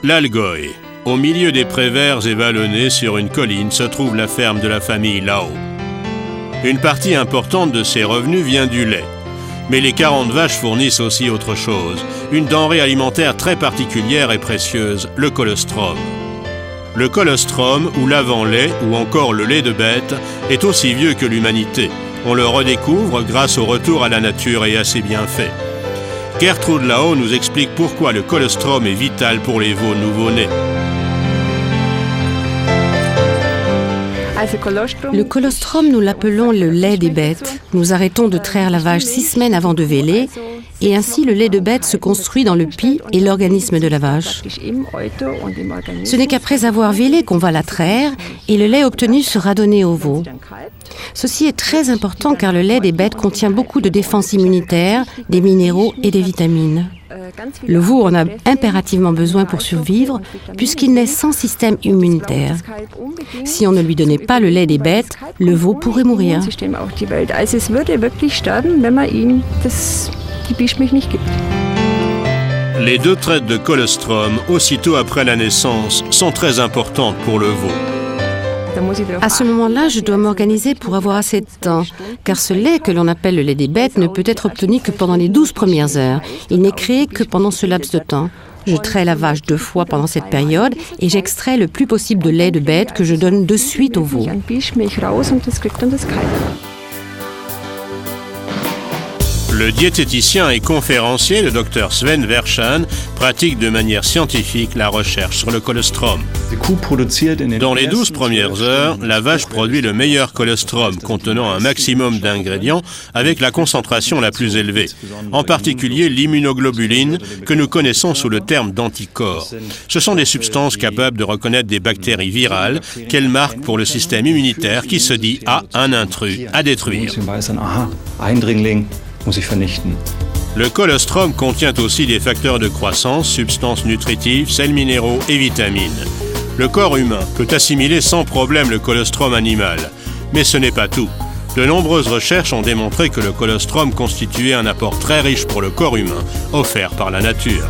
L'Algoï. Au milieu des prés verts et vallonnés, sur une colline, se trouve la ferme de la famille Lao. Une partie importante de ses revenus vient du lait. Mais les 40 vaches fournissent aussi autre chose, une denrée alimentaire très particulière et précieuse, le colostrum. Le colostrum, ou l'avant-lait, ou encore le lait de bête, est aussi vieux que l'humanité. On le redécouvre grâce au retour à la nature et à ses bienfaits. Gertrude Lao nous explique pourquoi le colostrum est vital pour les veaux nouveau-nés. Le colostrum, nous l'appelons le lait des bêtes. Nous arrêtons de traire la vache 6 semaines avant de véler, et ainsi le lait de bête se construit dans le pis et l'organisme de la vache. Ce n'est qu'après avoir vélé qu'on va la traire, et le lait obtenu sera donné au veau. Ceci est très important car le lait des bêtes contient beaucoup de défense immunitaire, des minéraux et des vitamines. Le veau en a impérativement besoin pour survivre puisqu'il naît sans système immunitaire. Si on ne lui donnait pas le lait des bêtes, le veau pourrait mourir. Les 2 traites de colostrum, aussitôt après la naissance, sont très importantes pour le veau. À ce moment-là, je dois m'organiser pour avoir assez de temps, car ce lait que l'on appelle le lait des bêtes ne peut être obtenu que pendant les 12 premières heures. Il n'est créé que pendant ce laps de temps. Je traite la vache 2 fois pendant cette période et j'extrais le plus possible de lait de bête que je donne de suite au veau. Le diététicien et conférencier, le Dr Sven Verschan, pratique de manière scientifique la recherche sur le colostrum. Dans les 12 premières heures, la vache produit le meilleur colostrum contenant un maximum d'ingrédients avec la concentration la plus élevée, en particulier l'immunoglobuline que nous connaissons sous le terme d'anticorps. Ce sont des substances capables de reconnaître des bactéries virales qu'elles marquent pour le système immunitaire qui se dit « Ah, un intrus à détruire ». Le colostrum contient aussi des facteurs de croissance, substances nutritives, sels minéraux et vitamines. Le corps humain peut assimiler sans problème le colostrum animal. Mais ce n'est pas tout. De nombreuses recherches ont démontré que le colostrum constituait un apport très riche pour le corps humain, offert par la nature.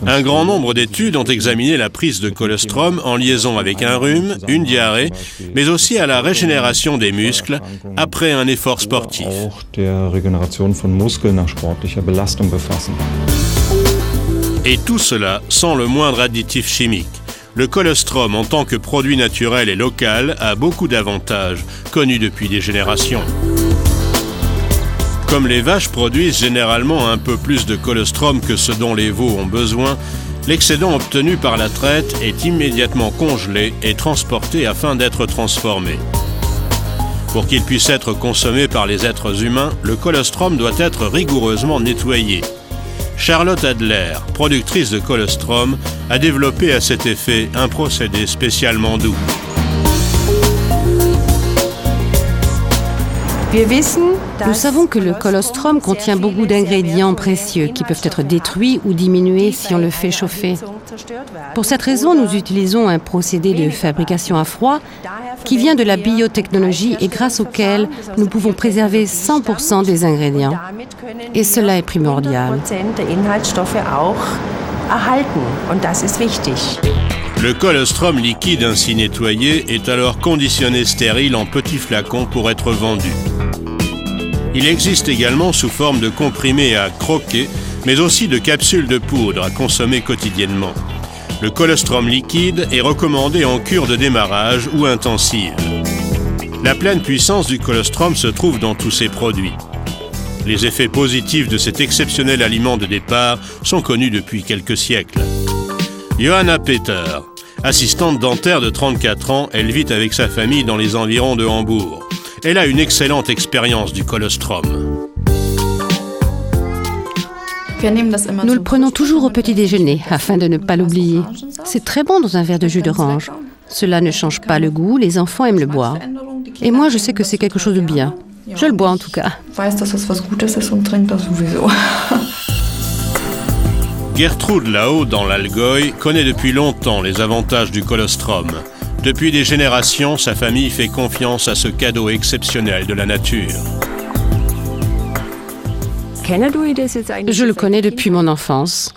Un grand nombre d'études ont examiné la prise de colostrum en liaison avec un rhume, une diarrhée, mais aussi à la régénération des muscles après un effort sportif. Et tout cela sans le moindre additif chimique. Le colostrum en tant que produit naturel et local a beaucoup d'avantages, connus depuis des générations. Comme les vaches produisent généralement un peu plus de colostrum que ce dont les veaux ont besoin, l'excédent obtenu par la traite est immédiatement congelé et transporté afin d'être transformé. Pour qu'il puisse être consommé par les êtres humains, le colostrum doit être rigoureusement nettoyé. Charlotte Adler, productrice de colostrum, a développé à cet effet un procédé spécialement doux. Nous savons que le colostrum contient beaucoup d'ingrédients précieux qui peuvent être détruits ou diminués si on le fait chauffer. Pour cette raison, nous utilisons un procédé de fabrication à froid qui vient de la biotechnologie et grâce auquel nous pouvons préserver 100% des ingrédients. Et cela est primordial. Le colostrum liquide ainsi nettoyé est alors conditionné stérile en petits flacons pour être vendu. Il existe également sous forme de comprimés à croquer, mais aussi de capsules de poudre à consommer quotidiennement. Le colostrum liquide est recommandé en cure de démarrage ou intensive. La pleine puissance du colostrum se trouve dans tous ces produits. Les effets positifs de cet exceptionnel aliment de départ sont connus depuis quelques siècles. Johanna Peter, assistante dentaire de 34 ans, elle vit avec sa famille dans les environs de Hambourg. Elle a une excellente expérience du colostrum. Nous le prenons toujours au petit déjeuner afin de ne pas l'oublier. C'est très bon dans un verre de jus d'orange. Cela ne change pas le goût, les enfants aiment le boire. Et moi, je sais que c'est quelque chose de bien. Je le bois en tout cas. Gertrude Lao, dans l'Algoï, connaît depuis longtemps les avantages du colostrum. Depuis des générations, sa famille fait confiance à ce cadeau exceptionnel de la nature. Je le connais depuis mon enfance.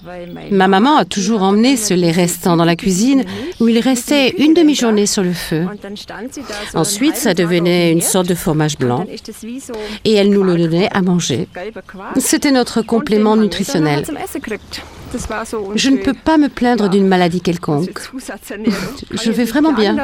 Ma maman a toujours emmené ce lait restant dans la cuisine où il restait une demi-journée sur le feu. Ensuite, ça devenait une sorte de fromage blanc et elle nous le donnait à manger. C'était notre complément nutritionnel. Je ne peux pas me plaindre d'une maladie quelconque. Je vais vraiment bien.